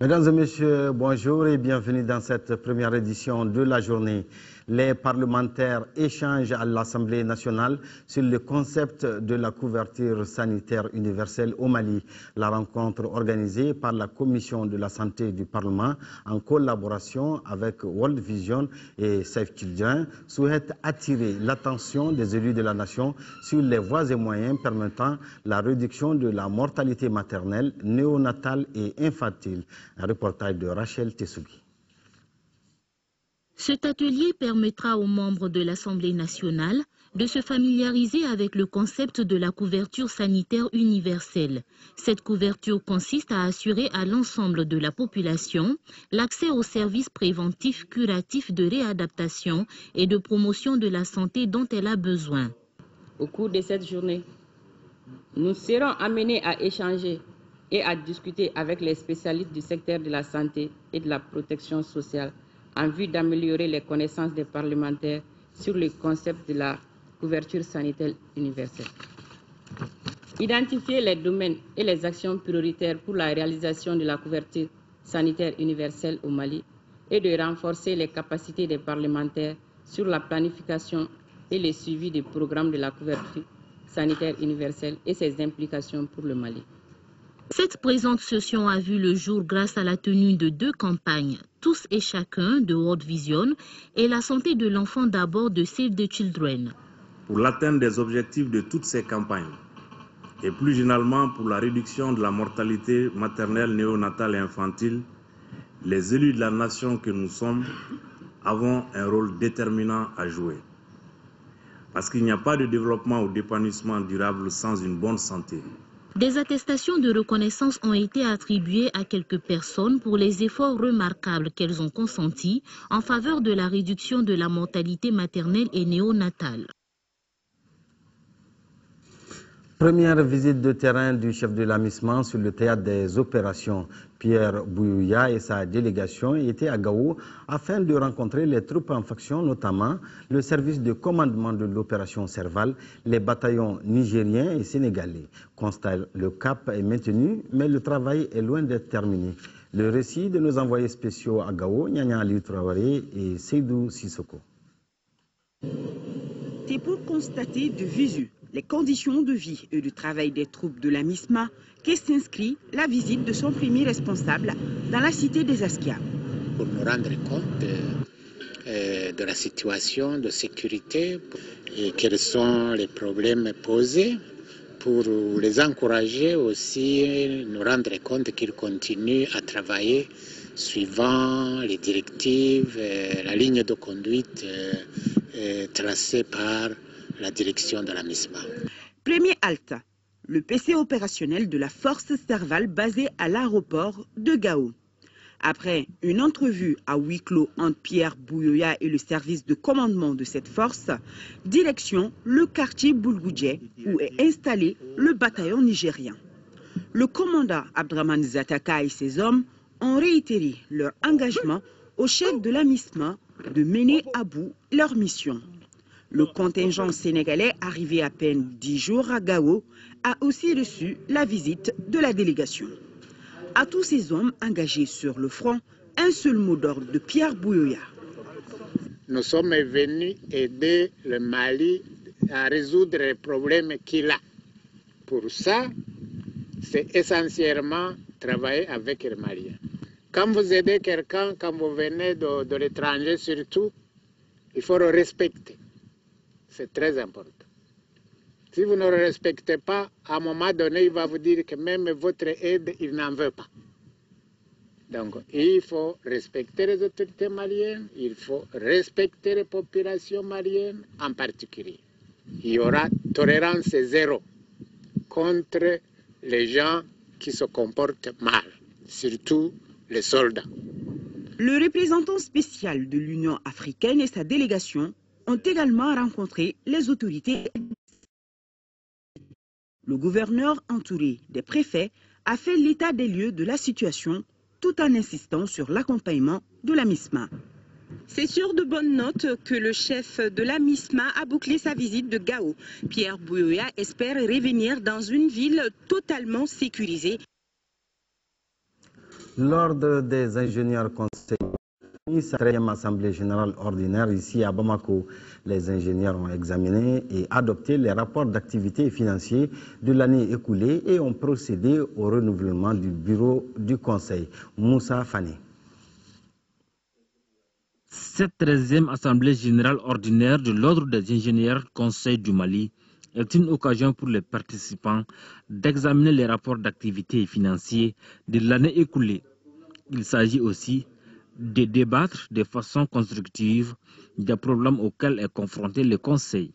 Mesdames et messieurs, bonjour et bienvenue dans cette première édition de la journée. Les parlementaires échangent à l'Assemblée nationale sur le concept de la couverture sanitaire universelle au Mali. La rencontre organisée par la Commission de la santé du Parlement en collaboration avec World Vision et Save Children souhaite attirer l'attention des élus de la nation sur les voies et moyens permettant la réduction de la mortalité maternelle, néonatale et infantile. Un reportage de Rachel Tessougui. Cet atelier permettra aux membres de l'Assemblée nationale de se familiariser avec le concept de la couverture sanitaire universelle. Cette couverture consiste à assurer à l'ensemble de la population l'accès aux services préventifs, curatifs, de réadaptation et de promotion de la santé dont elle a besoin. Au cours de cette journée, nous serons amenés à échanger et à discuter avec les spécialistes du secteur de la santé et de la protection sociale en vue d'améliorer les connaissances des parlementaires sur le concept de la couverture sanitaire universelle. Identifier les domaines et les actions prioritaires pour la réalisation de la couverture sanitaire universelle au Mali et de renforcer les capacités des parlementaires sur la planification et le suivi des programmes de la couverture sanitaire universelle et ses implications pour le Mali. Cette présente session a vu le jour grâce à la tenue de 2 campagnes, Tous et chacun de World Vision et la santé de l'enfant d'abord de Save the Children. Pour l'atteinte des objectifs de toutes ces campagnes et plus généralement pour la réduction de la mortalité maternelle, néonatale et infantile, les élus de la nation que nous sommes avons un rôle déterminant à jouer. Parce qu'il n'y a pas de développement ou d'épanouissement durable sans une bonne santé. Des attestations de reconnaissance ont été attribuées à quelques personnes pour les efforts remarquables qu'elles ont consentis en faveur de la réduction de la mortalité maternelle et néonatale. Première visite de terrain du chef de l'AMISMA sur le théâtre des opérations. Pierre Bouyouya et sa délégation étaient à Gao afin de rencontrer les troupes en faction, notamment le service de commandement de l'opération Serval, les bataillons nigériens et sénégalais. Constat, le cap est maintenu, mais le travail est loin d'être terminé. Le récit de nos envoyés spéciaux à Gao, Nyanya Ali Traoré et Seydou Sissoko. C'est pour constater de visu les conditions de vie et de travail des troupes de la MISMA que s'inscrit la visite de son premier responsable dans la cité des Askia. Pour nous rendre compte de la situation de sécurité et quels sont les problèmes posés, pour les encourager aussi, nous rendre compte qu'ils continuent à travailler suivant les directives, la ligne de conduite tracée par la direction de la MISMA. Premier halte, le PC opérationnel de la force Serval basée à l'aéroport de Gao. Après une entrevue à huis clos entre Pierre Bouyouya et le service de commandement de cette force, direction le quartier Boulgoudje où est installé le bataillon nigérien. Le commandant Abdraman Zataka et ses hommes ont réitéré leur engagement au chef de la MISMA de mener à bout leur mission. Le contingent sénégalais, arrivé à peine 10 jours à Gao, a aussi reçu la visite de la délégation. À tous ces hommes engagés sur le front, un seul mot d'ordre de Pierre Bouyouya. Nous sommes venus aider le Mali à résoudre les problèmes qu'il a. Pour ça, c'est essentiellement travailler avec les Maliens. Quand vous aidez quelqu'un, quand vous venez de l'étranger surtout, il faut le respecter. C'est très important. Si vous ne le respectez pas, à un moment donné, il va vous dire que même votre aide, il n'en veut pas. Donc, il faut respecter les autorités maliennes, il faut respecter les populations maliennes en particulier. Il y aura tolérance zéro contre les gens qui se comportent mal, surtout les soldats. Le représentant spécial de l'Union africaine et sa délégation ont également rencontré les autorités. Le gouverneur, entouré des préfets, a fait l'état des lieux de la situation tout en insistant sur l'accompagnement de la MISMA. C'est sur de bonnes notes que le chef de la MISMA a bouclé sa visite de Gao. Pierre Bouyouya espère revenir dans une ville totalement sécurisée. L'Ordre des ingénieurs conseille sa 13e Assemblée générale ordinaire ici à Bamako. Les ingénieurs ont examiné et adopté les rapports d'activité financiers de l'année écoulée et ont procédé au renouvellement du bureau du Conseil. Moussa Fani. Cette 13e Assemblée générale ordinaire de l'Ordre des ingénieurs Conseil du Mali est une occasion pour les participants d'examiner les rapports d'activité financiers de l'année écoulée. Il s'agit aussi de débattre de façon constructive des problèmes auxquels est confronté le Conseil.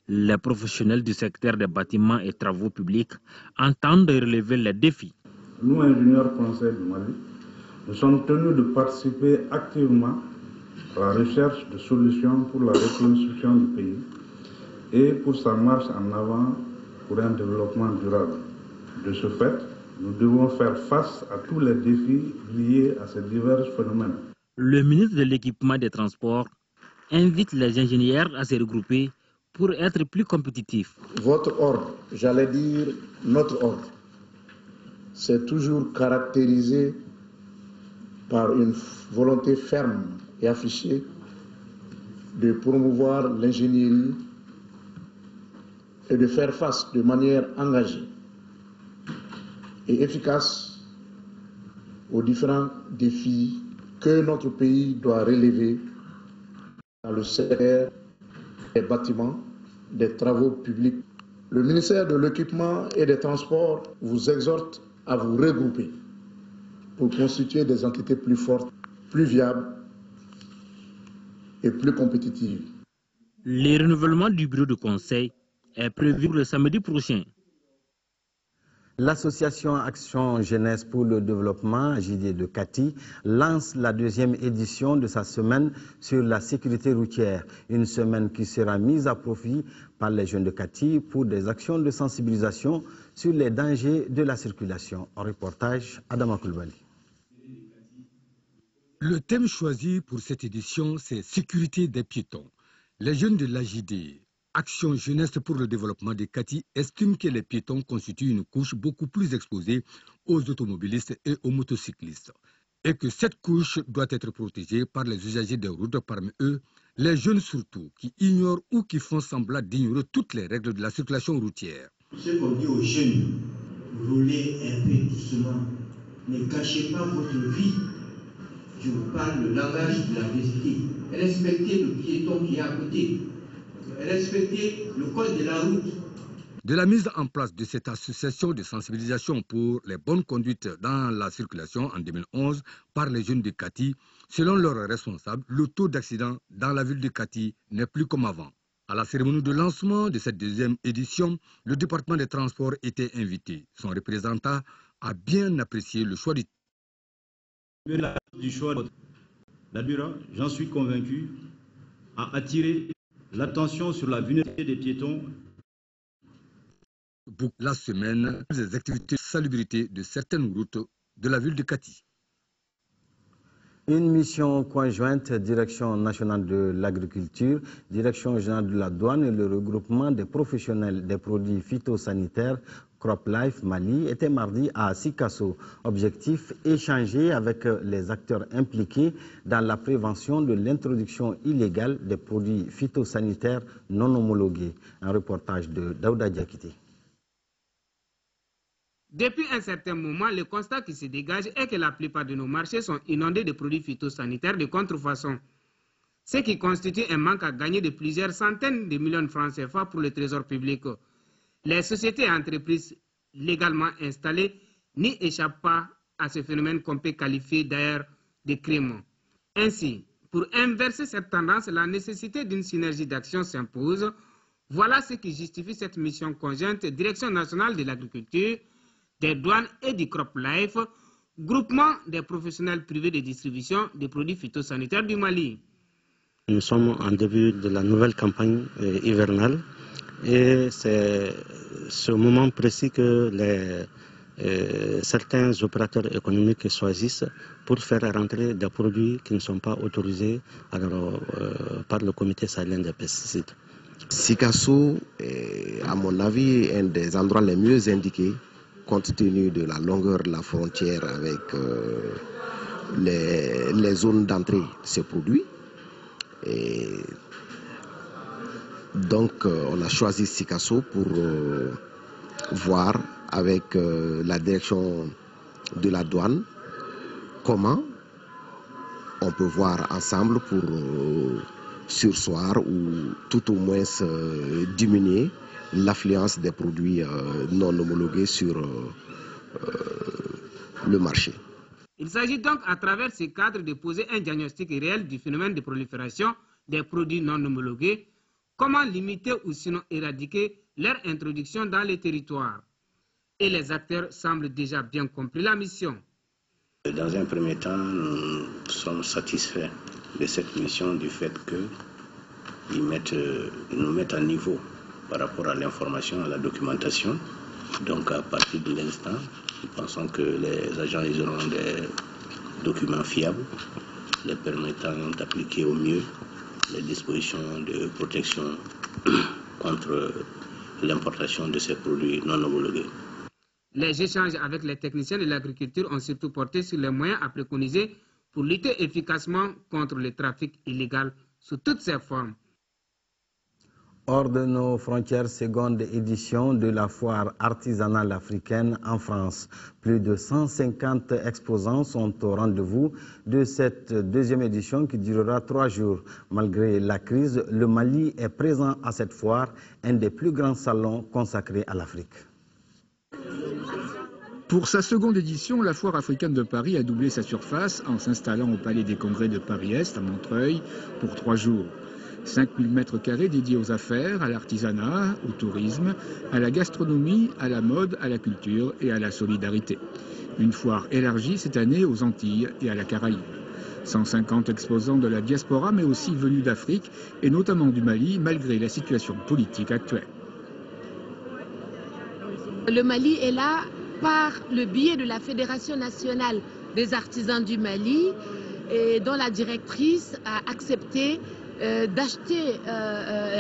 Les professionnels du secteur des bâtiments et travaux publics entendent relever les défis. Nous, ingénieurs Conseil du Mali, nous sommes tenus de participer activement à la recherche de solutions pour la reconstruction du pays et pour sa marche en avant pour un développement durable. De ce fait, nous devons faire face à tous les défis liés à ces divers phénomènes. Le ministre de l'Équipement des Transports invite les ingénieurs à se regrouper pour être plus compétitifs. Votre ordre, j'allais dire notre ordre, c'est toujours caractérisé par une volonté ferme et affichée de promouvoir l'ingénierie et de faire face de manière engagée et efficace aux différents défis que notre pays doit relever dans le secteur des bâtiments, des travaux publics. Le ministère de l'Équipement et des Transports vous exhorte à vous regrouper pour constituer des entités plus fortes, plus viables et plus compétitives. Le renouvellement du bureau de conseil est prévu le samedi prochain. L'association Action Jeunesse pour le Développement, JD de Kati, lance la 2e édition de sa semaine sur la sécurité routière. Une semaine qui sera mise à profit par les jeunes de Kati pour des actions de sensibilisation sur les dangers de la circulation. En reportage, Adama Koulibaly. Le thème choisi pour cette édition, c'est sécurité des piétons. Les jeunes de l'AJD, Action Jeunesse pour le Développement de Kati, estiment que les piétons constituent une couche beaucoup plus exposée aux automobilistes et aux motocyclistes, et que cette couche doit être protégée par les usagers des routes, parmi eux les jeunes surtout, qui ignorent ou qui font semblant d'ignorer toutes les règles de la circulation routière. Ce qu'on dit aux jeunes, roulez un peu doucement, ne cachez pas votre vie. Je vous parle le langage de la vérité. Respectez le piéton qui est à côté. Respectez le code de la route. De la mise en place de cette association de sensibilisation pour les bonnes conduites dans la circulation en 2011 par les jeunes de Kati, selon leurs responsables, le taux d'accident dans la ville de Kati n'est plus comme avant. À la cérémonie de lancement de cette 2e édition, le département des transports était invité. Son représentant a bien apprécié le choix du choix de la Dura, j'en suis convaincu, a attiré l'attention sur la vulnérabilité des piétons. Pour la semaine, les activités de salubrité de certaines routes de la ville de Kati. Une mission conjointe, Direction nationale de l'agriculture, Direction générale de la douane et le regroupement des professionnels des produits phytosanitaires CropLife Mali était mardi à Sikasso. Objectif, échanger avec les acteurs impliqués dans la prévention de l'introduction illégale des produits phytosanitaires non homologués. Un reportage de Daouda Diakité. Depuis un certain moment, le constat qui se dégage est que la plupart de nos marchés sont inondés de produits phytosanitaires de contrefaçon, ce qui constitue un manque à gagner de plusieurs centaines de millions de francs CFA pour le trésor public. Les sociétés et entreprises légalement installées n'y échappent pas à ce phénomène qu'on peut qualifier d'ailleurs de crime. Ainsi, pour inverser cette tendance, la nécessité d'une synergie d'action s'impose. Voilà ce qui justifie cette mission conjointe Direction nationale de l'agriculture, des douanes et du CropLife, groupement des professionnels privés de distribution des produits phytosanitaires du Mali. Nous sommes en début de la nouvelle campagne hivernale et c'est ce moment précis que certains opérateurs économiques choisissent pour faire rentrer des produits qui ne sont pas autorisés par le comité sahélien des pesticides. Sikasso est, à mon avis, un des endroits les mieux indiqués compte tenu de la longueur de la frontière avec les zones d'entrée de ces produits. Et donc on a choisi Sikasso pour voir avec la direction de la douane comment on peut voir ensemble pour surseoir ou tout au moins diminuer l'affluence des produits non homologués sur le marché. Il s'agit donc à travers ces cadres de poser un diagnostic réel du phénomène de prolifération des produits non homologués, comment limiter ou sinon éradiquer leur introduction dans les territoires. Et les acteurs semblent déjà bien compris la mission. Dans un premier temps, nous sommes satisfaits de cette mission du fait qu'ils nous mettent à niveau par rapport à l'information, à la documentation. Donc à partir de l'instant, nous pensons que les agents ils auront des documents fiables, les permettant d'appliquer au mieux les dispositions de protection contre l'importation de ces produits non homologués. Les échanges avec les techniciens de l'agriculture ont surtout porté sur les moyens à préconiser pour lutter efficacement contre le trafic illégal sous toutes ses formes. Hors de nos frontières, seconde édition de la foire artisanale africaine en France. Plus de 150 exposants sont au rendez-vous de cette deuxième édition qui durera 3 jours. Malgré la crise, le Mali est présent à cette foire, un des plus grands salons consacrés à l'Afrique. Pour sa seconde édition, la foire africaine de Paris a doublé sa surface en s'installant au Palais des Congrès de Paris-Est à Montreuil pour 3 jours. 5000 mètres carrés dédiés aux affaires, à l'artisanat, au tourisme, à la gastronomie, à la mode, à la culture et à la solidarité. Une foire élargie cette année aux Antilles et à la Caraïbe. 150 exposants de la diaspora mais aussi venus d'Afrique et notamment du Mali malgré la situation politique actuelle. Le Mali est là par le biais de la Fédération nationale des artisans du Mali et dont la directrice a accepté d'acheter,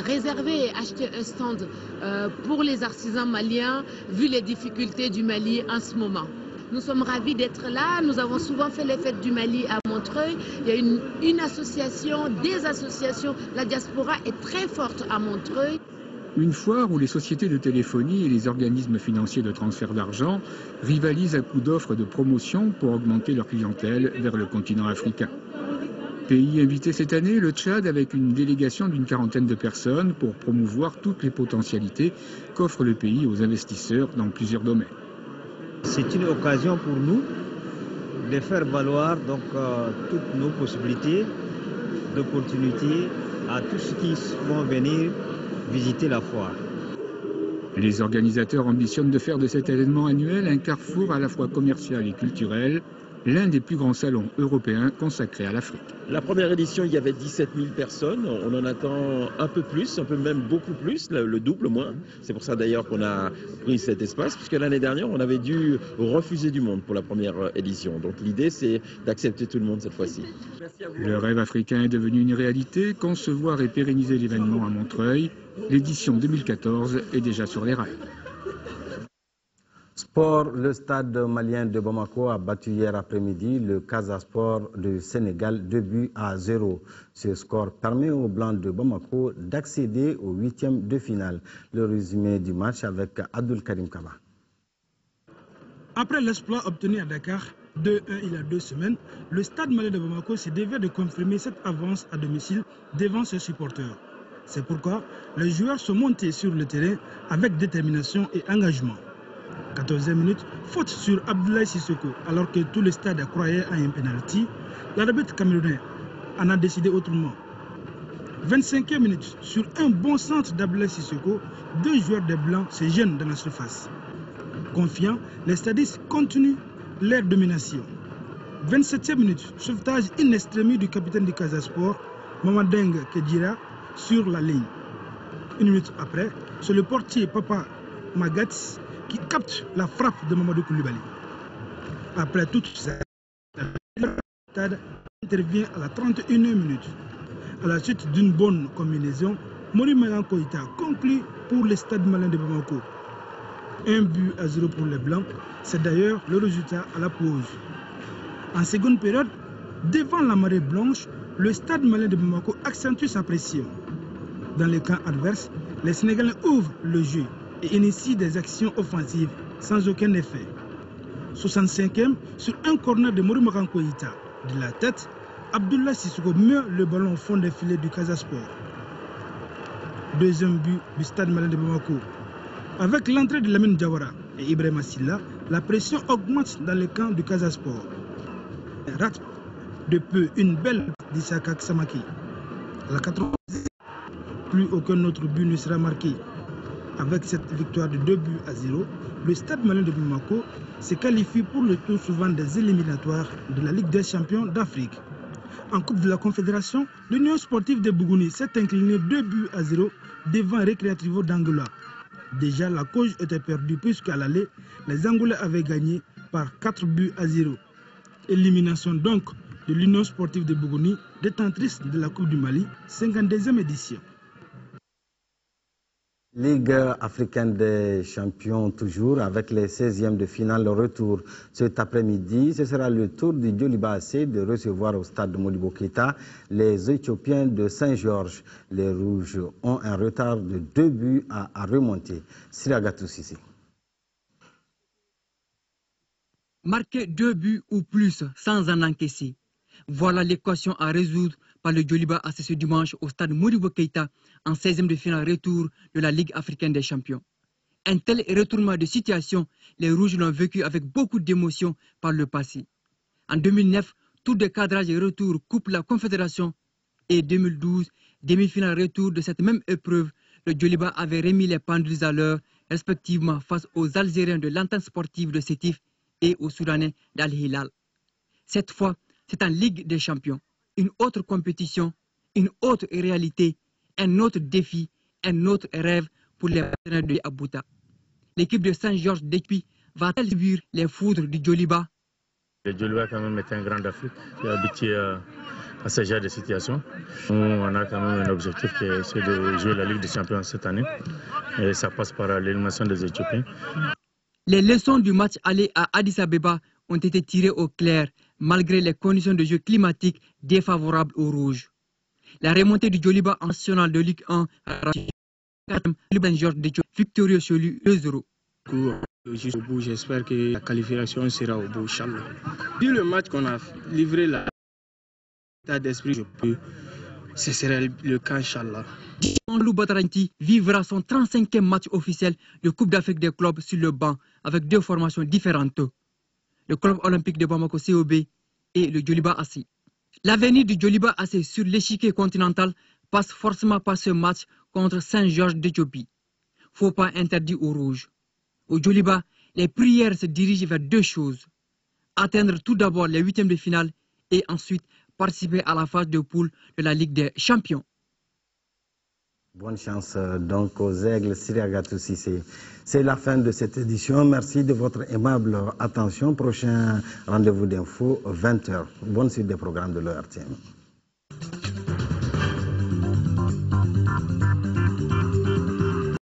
réserver, acheter un stand pour les artisans maliens vu les difficultés du Mali en ce moment. Nous sommes ravis d'être là, nous avons souvent fait les fêtes du Mali à Montreuil, il y a une association, des associations, la diaspora est très forte à Montreuil. Une foire où les sociétés de téléphonie et les organismes financiers de transfert d'argent rivalisent à coups d'offres de promotion pour augmenter leur clientèle vers le continent africain. Pays invité cette année, le Tchad avec une délégation d'une 40aine de personnes pour promouvoir toutes les potentialités qu'offre le pays aux investisseurs dans plusieurs domaines. C'est une occasion pour nous de faire valoir toutes nos possibilités d'opportunités à tous ceux qui vont venir visiter la foire. Les organisateurs ambitionnent de faire de cet événement annuel un carrefour à la fois commercial et culturel, l'un des plus grands salons européens consacrés à l'Afrique. La première édition, il y avait 17 000 personnes. On en attend un peu plus, un peu même beaucoup plus, le double moins. C'est pour ça d'ailleurs qu'on a pris cet espace, puisque l'année dernière, on avait dû refuser du monde pour la première édition. Donc l'idée, c'est d'accepter tout le monde cette fois-ci. Le rêve africain est devenu une réalité. Concevoir et pérenniser l'événement à Montreuil, l'édition 2014 est déjà sur les rails. Sport, le stade malien de Bamako a battu hier après-midi le Casa Sport du Sénégal 2-0. Ce score permet aux Blancs de Bamako d'accéder au 8e de finale. Le résumé du match avec Abdul Karim Kaba. Après l'exploit obtenu à Dakar 2-1 il y a 2 semaines, le stade malien de Bamako se devait de confirmer cette avance à domicile devant ses supporters. C'est pourquoi les joueurs sont montés sur le terrain avec détermination et engagement. 14e minute, faute sur Abdoulaye Sissoko, alors que tout le stade croyait à un penalty. L'arbitre camerounais en a décidé autrement. 25e minute, sur un bon centre d'Abdoulaye Sissoko, 2 joueurs des Blancs se gênent dans la surface. Confiants, les stadistes continuent leur domination. 27e minute, sauvetage in extremis du capitaine du Casa Sport, Mamadeng Kedira, sur la ligne. 1 minute après, c'est le portier Papa Magats qui capte la frappe de Mamadou Koulibaly. Après toute cette le stade intervient à la 31e minute. À la suite d'une bonne combinaison, Mori Mayan Koïta conclut pour le stade malien de Bamako. 1-0 pour les Blancs. C'est d'ailleurs le résultat à la pause. En seconde période, devant la marée blanche, le Stade Malien de Bamako accentue sa pression. Dans le camp adverse, les Sénégalais ouvrent le jeu et initient des actions offensives sans aucun effet. 65e sur un corner de Morimakan Koïta. De la tête, Abdoulaye Sissoko meurt le ballon au fond des filets du Casa Sport. Deuxième but du Stade Malien de Bamako. Avec l'entrée de Lamine Diawara et Ibrahima Silla, la pression augmente dans le camp du Casa Sport. Rate de peu une belle d'Issaka Samaki. À la 80e, plus aucun autre but ne sera marqué. Avec cette victoire de 2-0, le Stade Malien de Bamako se qualifie pour le tour suivant des éliminatoires de la Ligue des champions d'Afrique. En Coupe de la Confédération, l'Union sportive de Bougouni s'est inclinée 2-0 devant Recreativo d'Angola. Déjà, la cause était perdue puisqu'à l'aller, les Angolais avaient gagné par 4-0. Élimination donc de l'Union sportive de Bougouni, détentrice de la Coupe du Mali, 52e édition. Ligue africaine des champions toujours avec les 16e de finale retour cet après-midi. Ce sera le tour du Djoliba AC de recevoir au stade de Modibo Keïta les Éthiopiens de Saint-Georges. Les Rouges ont un retard de 2 buts à remonter. Siragatou Sissi. Marquer 2 buts ou plus sans en encaisser. Voilà l'équation à résoudre par le Djoliba AC ce dimanche au stade Modibo Keïta en 16e de finale retour de la Ligue africaine des champions. Un tel retournement de situation, les Rouges l'ont vécu avec beaucoup d'émotion par le passé. En 2009, tour de cadrage et retour coupe la Confédération et 2012, demi-finale retour de cette même épreuve, le Djoliba avait remis les pendules à l'heure respectivement face aux Algériens de l'Entente sportive de Sétif et aux Soudanais d'Al-Hilal. Cette fois, c'est en Ligue des champions. Une autre compétition, une autre réalité, un autre défi, un autre rêve pour les partenaires de Abouta. L'équipe de Saint-Georges d'Ekpi va-t-elle subir les foudres du Djoliba? Le Djoliba quand même est un grand d'Afrique qui est habitué à ce genre de situation. On a quand même un objectif qui est de jouer la Ligue des champions cette année. Et ça passe par l'élimination des Éthiopiens. Les leçons du match aller à Addis Abeba ont été tirées au clair malgré les conditions de jeu climatiques défavorables aux Rouges. La remontée du Djoliba en national de Ligue 1 a le Saint-Georges victorieux sur lui 2-0. J'espère que la qualification sera au bout, Inch'Allah. Vu le match qu'on a livré là, l'état d'esprit, ce serait le cas, Inch'Allah. Lou Bataranti vivra son 35e match officiel de Coupe d'Afrique des clubs sur le banc avec 2 formations différentes. Le club olympique de Bamako COB et le Djoliba AC. L'avenir du Djoliba AC sur l'échiquier continental passe forcément par ce match contre Saint-Georges d'Éthiopie. Faut pas interdit aux Rouges. Au Djoliba, les prières se dirigent vers 2 choses. Atteindre tout d'abord les 8e de finale et ensuite participer à la phase de poule de la Ligue des champions. Bonne chance donc aux Aigles, Siragatou Sissé. C'est la fin de cette édition. Merci de votre aimable attention. Prochain rendez-vous d'info, 20h. Bonne suite des programmes de l'ORTM.